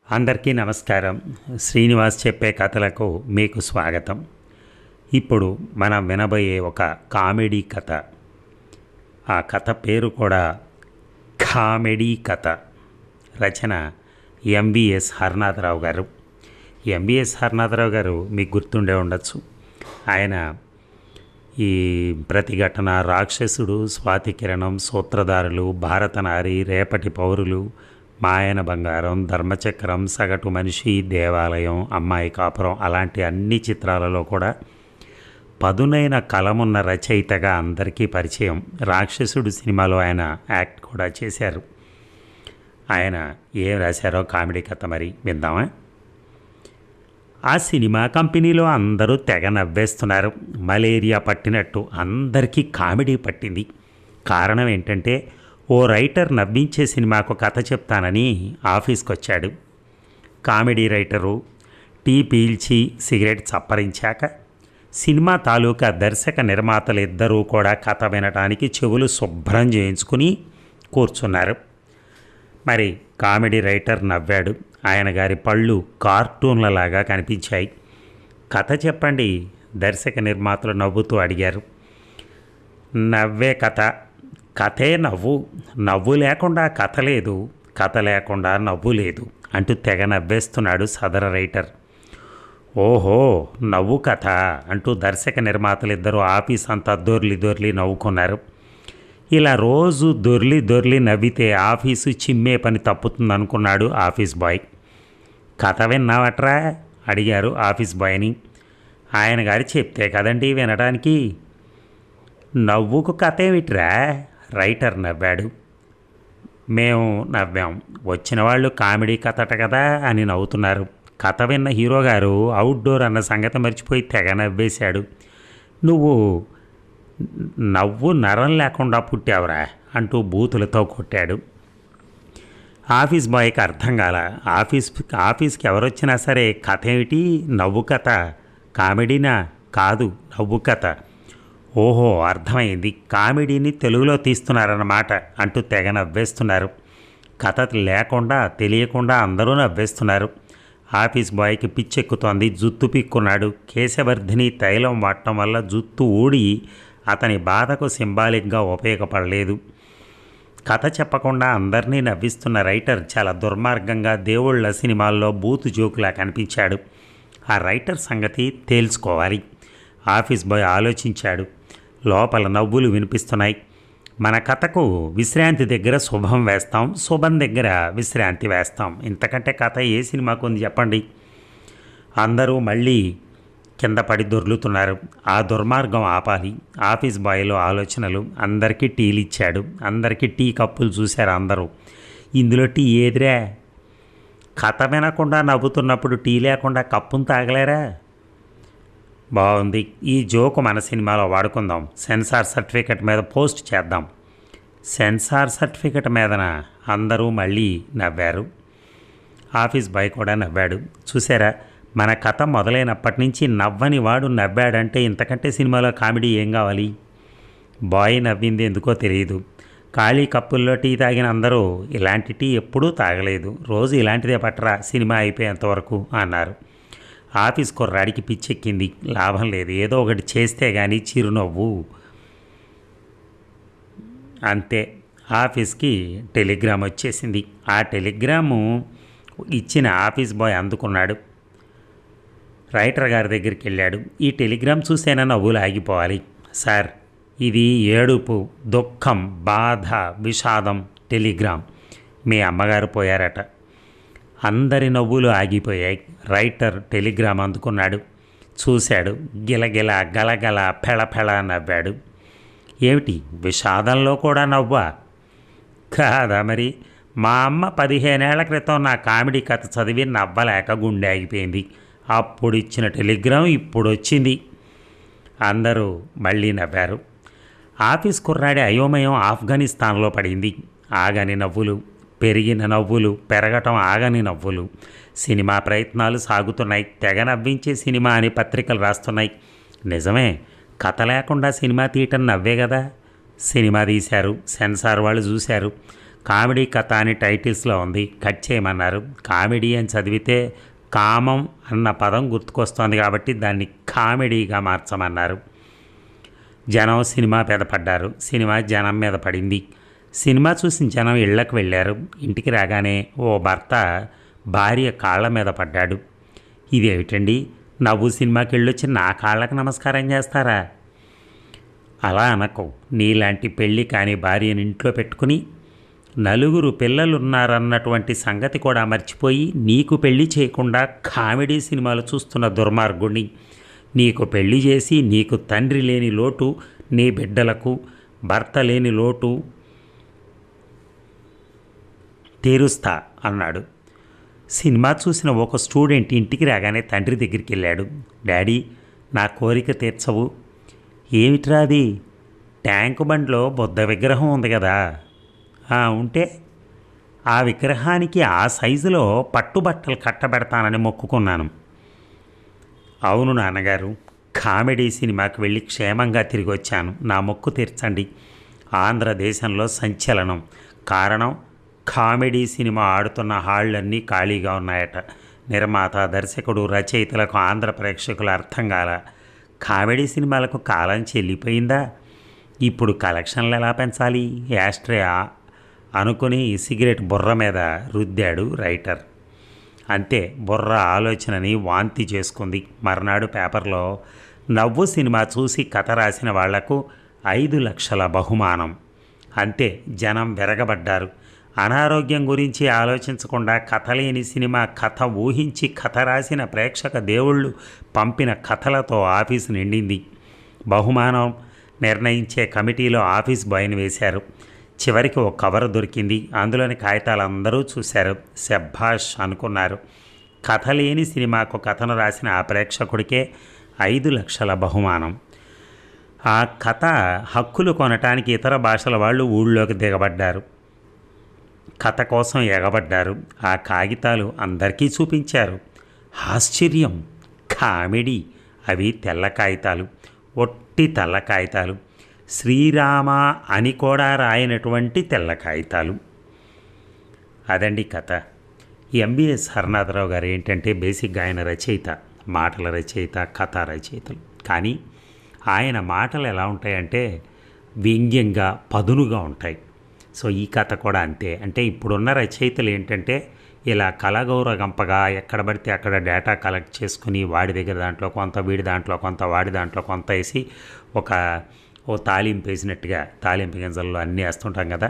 అందరికీ నమస్కారం. శ్రీనివాస్ చెప్పే కథలకు మీకు స్వాగతం. ఇప్పుడు మనం వినబోయే ఒక కామెడీ కథ. ఆ కథ పేరు కూడా కామెడీ కథ. రచన ఎంవిఎస్ హరనాథరావు గారు. ఎంవిఎస్ హరనాథరావు గారు మీకు గుర్తుండే ఉండొచ్చు. ఆయన ఈ ప్రతిఘటన, రాక్షసుడు, స్వాతికిరణం, సూత్రధారులు, భారతనారి, రేపటి పౌరులు, మాయన బంగారం, ధర్మచక్రం, సగటు మనిషి, దేవాలయం, అమ్మాయి కాపురం అలాంటి అన్ని చిత్రాలలో కూడా పదునైన కలమున్న రచయితగా అందరికీ పరిచయం. రాక్షసుడు సినిమాలో ఆయన యాక్ట్ కూడా చేశారు. ఆయన ఏం రాశారో కామెడీ కథ మరి విందామా? ఆ సినిమా కంపెనీలో అందరూ తెగ నవ్వేస్తున్నారు. మలేరియా పట్టినట్టు అందరికీ కామెడీ పట్టింది. కారణం ఏంటంటే ఓ రైటర్ నవ్వించే సినిమాకు కథ చెప్తానని ఆఫీస్కి వచ్చాడు. కామెడీ రైటరు టీ పీల్చి సిగరెట్ చప్పరించాక సినిమా తాలూకా దర్శక నిర్మాతలు ఇద్దరూ కూడా కథ వినటానికి చెవులు శుభ్రం చేయించుకుని కూర్చున్నారు. మరి కామెడీ రైటర్ నవ్వాడు. ఆయన గారి పళ్ళు కార్టూన్లలాగా కనిపించాయి. కథ చెప్పండి, దర్శక నిర్మాతలు నవ్వుతూ అడిగారు. నవ్వే కథ, కథే నవ్వు, నవ్వు లేకుండా కథ లేదు, కథ లేకుండా నవ్వు లేదు అంటూ తెగ నవ్వేస్తున్నాడు సదర రైటర్. ఓహో, నవ్వు కథ అంటూ దర్శక నిర్మాతలు ఇద్దరు ఆఫీస్ అంతా దొర్లి దొర్లి నవ్వుకున్నారు. ఇలా రోజు దొర్లి దొర్లి నవ్వితే ఆఫీసు చిమ్మే పని తప్పుతుందనుకున్నాడు ఆఫీస్ బాయ్. కథ విన్నావట్రా అడిగారు ఆఫీస్ బాయ్ని. ఆయన గారు చెప్తే కదండి వినడానికి. నవ్వుకు కథ ఏమిట్రా? రైటర్ నవ్వాడు. మేము నవ్వాం. వచ్చిన వాళ్ళు కామెడీ కథట కదా అని నవ్వుతున్నారు. కథ విన్న హీరో గారు అవుట్డోర్ అన్న సంగతి మర్చిపోయి తెగ నవ్వేశాడు. నువ్వు నవ్వు నరం లేకుండా పుట్టావురా అంటూ బూతులతో కొట్టాడు. ఆఫీస్ బాయ్కి అర్థం కాల. ఆఫీస్కి ఎవరొచ్చినా సరే కథ ఏమిటి? నవ్వు కథ. కామెడీనా? కాదు, నవ్వు కథ. ఓహో, అర్థమైంది, కామెడీని తెలుగులో తీస్తున్నారన్నమాట అంటూ తెగ నవ్వేస్తున్నారు. కథ లేకుండా తెలియకుండా అందరూ నవ్వేస్తున్నారు. ఆఫీస్ బాయ్కి పిచ్చెక్కుతోంది. జుత్తు పిక్కున్నాడు. కేశవర్ధిని తైలం వాడటం వల్ల జుత్తు ఊడి అతని బాధకు సింబాలిక్గా ఉపయోగపడలేదు. కథ చెప్పకుండా అందరినీ నవ్విస్తున్న రైటర్ చాలా దుర్మార్గంగా దేవుళ్ళ సినిమాల్లో బూతు జోకులా కనిపించాడు. ఆ రైటర్ సంగతి తేల్చుకోవాలి. ఆఫీస్ బాయ్ ఆలోచించాడు. లోపల నవ్వులు వినిపిస్తున్నాయి. మన కథకు విశ్రాంతి దగ్గర శుభం వేస్తాం, శుభం దగ్గర విశ్రాంతి వేస్తాం. ఇంతకంటే కథ ఏ సినిమాకు ఉంది చెప్పండి? అందరూ మళ్ళీ కింద పడి దొర్లుతున్నారు. ఆ దుర్మార్గం ఆపాలి. ఆఫీస్ బాయ్లో ఆలోచనలు. అందరికీ టీలు ఇచ్చాడు. అందరికీ టీ కప్పులు చూశారు అందరూ. ఇందులో టీ ఏదిరా? కథ వినకుండా నవ్వుతున్నప్పుడు టీ లేకుండా కప్పును తాగలేరా? బాగుంది, ఈ జోకు మన సినిమాలో వాడుకుందాం. సెన్సార్ సర్టిఫికెట్ మీద పోస్ట్ చేద్దాం. సెన్సార్ సర్టిఫికెట్ మీదన అందరూ మళ్ళీ నవ్వారు. ఆఫీస్ బాయ్ కూడా నవ్వాడు. చూసారా, మన కథ మొదలైనప్పటి నుంచి నవ్వని వాడు నవ్వాడంటే ఇంతకంటే సినిమాలో కామెడీ ఏం కావాలి? బాయ్ నవ్వింది ఎందుకో తెలియదు. ఖాళీ కప్పుల్లో టీ తాగిన అందరూ ఇలాంటి టీ ఎప్పుడూ తాగలేదు, రోజు ఇలాంటిదే పట్టరా సినిమా అయిపోయేంతవరకు అన్నారు. ఆఫీస్ కుర్రాడికి పిచ్చెక్కింది. లాభం లేదు, ఏదో ఒకటి చేస్తే కానీ చిరునవ్వు. అంతే, ఆఫీస్కి టెలిగ్రామ్ వచ్చేసింది. ఆ టెలిగ్రాము ఇచ్చిన ఆఫీస్ బాయ్ అందుకున్నాడు. రైటర్ గారి దగ్గరికి వెళ్ళాడు. ఈ టెలిగ్రామ్ చూసేనా నవ్వులు ఆగిపోవాలి. సార్, ఇది ఏడుపు, దుఃఖం, బాధ, విషాదం టెలిగ్రామ్. మీ అమ్మగారు పోయారట. అందరి నవ్వులు ఆగిపోయాయి. రైటర్ టెలిగ్రామ్ అందుకున్నాడు. చూశాడు. గిలగిల గలగల ఫెళఫెళ నవ్వాడు. ఏమిటి, విషాదంలో కూడా నవ్వా? కాదా మరి. మా అమ్మ 15 ఏళ్ల క్రితం నా కామెడీ కథ చదివి నవ్వలేక గుండె ఆగిపోయింది. అప్పుడు ఇచ్చిన టెలిగ్రామ్ ఇప్పుడు వచ్చింది. అందరూ మళ్ళీ నవ్వారు. ఆఫీస్ కుర్రాడి అయోమయం ఆఫ్ఘనిస్తాన్లో పడింది. ఆగని నవ్వులు, పెరిగిన నవ్వులు, పెరగటం ఆగని నవ్వులు. సినిమా ప్రయత్నాలు సాగుతున్నాయి. తెగ నవ్వించే సినిమా అని పత్రికలు రాస్తున్నాయి. నిజమే, కథ లేకుండా సినిమా తీయటం నవ్వే కదా. సినిమా తీశారు, సెన్సార్ వాళ్ళు చూశారు. కామెడీ కథ అని టైటిల్స్లో ఉంది, కట్ చేయమన్నారు. కామెడీ అని చదివితే కామం అన్న పదం గుర్తుకొస్తోంది కాబట్టి దాన్ని కామెడీగా మార్చమన్నారు. జనం సినిమా మీద పడ్డారు, సినిమా జనం మీద పడింది. సినిమా చూసిన జనం ఇళ్లకు వెళ్ళారు. ఇంటికి రాగానే ఓ భర్త భార్య కాళ్ళ మీద పడ్డాడు. ఇదేమిటండి, నవ్వు సినిమాకి వెళ్ళొచ్చి నా కాళ్ళకు నమస్కారం చేస్తారా? అలా అనకు. నీలాంటి పెళ్ళి కాని భార్యను ఇంట్లో పెట్టుకుని నలుగురు పిల్లలున్నారన్నటువంటి సంగతి కూడా మర్చిపోయి నీకు పెళ్లి చేయకుండా కామెడీ సినిమాలు చూస్తున్న దుర్మార్గుణ్ణి. నీకు పెళ్లి చేసి నీకు తండ్రి లేని లోటు, నీ బిడ్డలకు భర్త లేని లోటు తీరుస్తా అన్నాడు. సినిమా చూసిన ఒక స్టూడెంట్ ఇంటికి రాగానే తండ్రి దగ్గరికి వెళ్ళాడు. డాడీ, నా కోరిక తీర్చవు. ఏమిట్రా అది? ట్యాంకు బండ్లో బుద్ధ విగ్రహం ఉంది కదా, ఉంటే ఆ విగ్రహానికి ఆ సైజులో పట్టుబట్టలు కట్టబెడతానని మొక్కుకున్నాను. అవును నాన్నగారు, కామెడీ సినిమాకి వెళ్ళి క్షేమంగా తిరిగి వచ్చాను, నా మొక్కు తీర్చండి. ఆంధ్రదేశంలో సంచలనం. కారణం, కామెడీ సినిమా ఆడుతున్న హాళ్ళన్నీ ఖాళీగా ఉన్నాయట. నిర్మాత, దర్శకుడు, రచయితలకు ఆంధ్ర ప్రేక్షకులు అర్థం కాల. కామెడీ సినిమాలకు కాలం చెల్లిపోయిందా? ఇప్పుడు కలెక్షన్లు ఎలా పెంచాలి? యాస్ట్రే అనుకుని సిగరెట్ బుర్ర మీద రుద్దాడు రైటర్. అంతే, బుర్ర ఆలోచనని వాంతి చేసుకుంది. మర్నాడు పేపర్లో నవ్వు సినిమా చూసి కథ రాసిన వాళ్లకు 5 లక్షల బహుమానం. అంతే, జనం విరగబడ్డారు. అనారోగ్యం గురించి ఆలోచించకుండా కథ లేని సినిమా కథ ఊహించి కథ రాసిన ప్రేక్షక దేవుళ్ళు పంపిన కథలతో ఆఫీసు నిండింది. బహుమానం నిర్ణయించే కమిటీలో ఆఫీస్ బాయ్ని వేశారు. చివరికి ఒక కవర్ దొరికింది. అందులోని కాగితాలు అందరూ చూశారు. శభాష్ అనుకున్నారు. కథ లేని సినిమాకు కథను రాసిన ఆ ప్రేక్షకుడికే 5 లక్షల బహుమానం. ఆ కథ హక్కులు కొనటానికి ఇతర భాషల వాళ్ళు ఊళ్ళోకి దిగబడ్డారు. కథ కోసం ఎగబడ్డారు. ఆ కాగితాలు అందరికీ చూపించారు. ఆశ్చర్యం, కామెడీ. అవి తెల్ల కాగితాలు, ఒట్టి తెల్ల కాగితాలు. శ్రీరామ అని కూడా రాయనటువంటి తెల్ల కాగితాలు. అదండి కథ. ఎంబీఎస్ హరనాథరావు గారు ఏంటంటే బేసిక్గా ఆయన రచయిత, మాటల రచయిత, కథా రచయితలు. కానీ ఆయన మాటలు ఎలా ఉంటాయంటే వ్యంగ్యంగా, పదునుగా ఉంటాయి. సో ఈ కథ కూడా అంతే. అంటే ఇప్పుడున్న రచయితలు ఏంటంటే ఇలా కలగౌరగంపగా ఎక్కడ పడితే అక్కడ డేటా కలెక్ట్ చేసుకుని వాడి దగ్గర దాంట్లో కొంత, వీడి దాంట్లో కొంత, వాడి దాంట్లో కొంత వేసి ఓ తాలింపు వేసినట్టుగా, తాలింపు గింజల్లో అన్నీ వేస్తుంటాం కదా,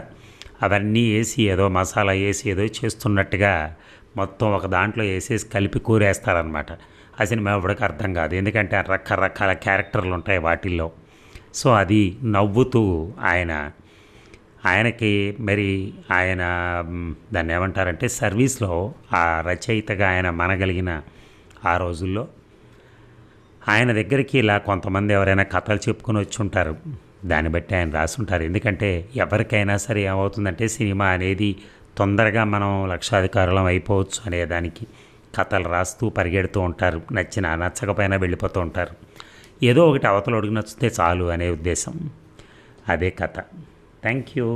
అవన్నీ వేసి ఏదో మసాలా వేసి ఏదో చేస్తున్నట్టుగా మొత్తం ఒక దాంట్లో వేసేసి కలిపి కూరేస్తారనమాట. ఆ సినిమా ఎవరికి అర్థం కాదు, ఎందుకంటే రకరకాల క్యారెక్టర్లు ఉంటాయి వాటిల్లో. సో అది నవ్వుతూ ఆయనకి మరి ఆయన దాన్ని ఏమంటారంటే సర్వీస్లో ఆ రచయితగా ఆయన మనగలిగిన ఆ రోజుల్లో ఆయన దగ్గరికి ఇలా కొంతమంది ఎవరైనా కథలు చెప్పుకొని వచ్చి ఉంటారు. దాన్ని బట్టి ఆయన రాసుంటారు. ఎందుకంటే ఎవరికైనా సరే ఏమవుతుందంటే సినిమా అనేది తొందరగా మనం లక్షాధికారులం అయిపోవచ్చు అనేదానికి కథలు రాస్తూ పరిగెడుతూ ఉంటారు. నచ్చినా నచ్చకపోయినా వెళ్ళిపోతూ ఉంటారు. ఏదో ఒకటి అవతల అడుగు నచ్చితే చాలు అనే ఉద్దేశం. అదే కథ. Thank you.